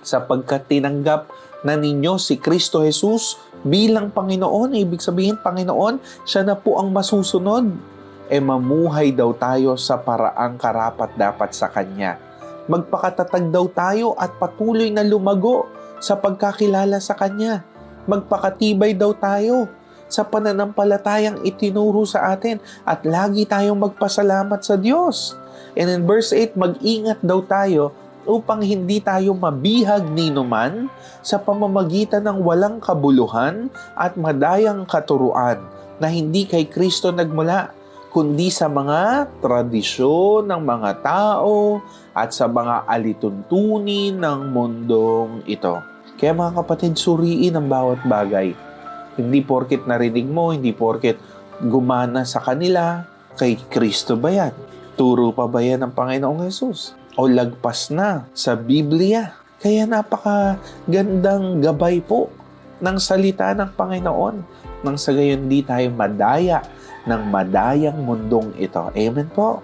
sapagkat tinanggap na ninyo si Kristo Jesus bilang Panginoon. Ibig sabihin, Panginoon, siya na po ang masusunod. Mamuhay daw tayo sa paraang karapat-dapat sa Kanya. Magpakatatag daw tayo at patuloy na lumago sa pagkakilala sa Kanya. Magpakatibay daw tayo sa pananampalatayang itinuro sa atin at lagi tayong magpasalamat sa Diyos. And in verse 8, mag-ingat daw tayo upang hindi tayo mabihag ninuman sa pamamagitan ng walang kabuluhan at madayang katuruan na hindi kay Kristo nagmula, kundi sa mga tradisyon ng mga tao at sa mga alituntunin ng mundong ito. Kaya mga kapatid, suriin ang bawat bagay. Hindi porket narinig mo, hindi porket gumana sa kanila, kay Kristo ba yan? Turo pa ba yan ng Panginoong Hesus? O lagpas na sa Biblia? Kaya napakagandang gabay po ng salita ng Panginoon nang sa gayon di tayo madaya ng madayang mundong ito. Amen po.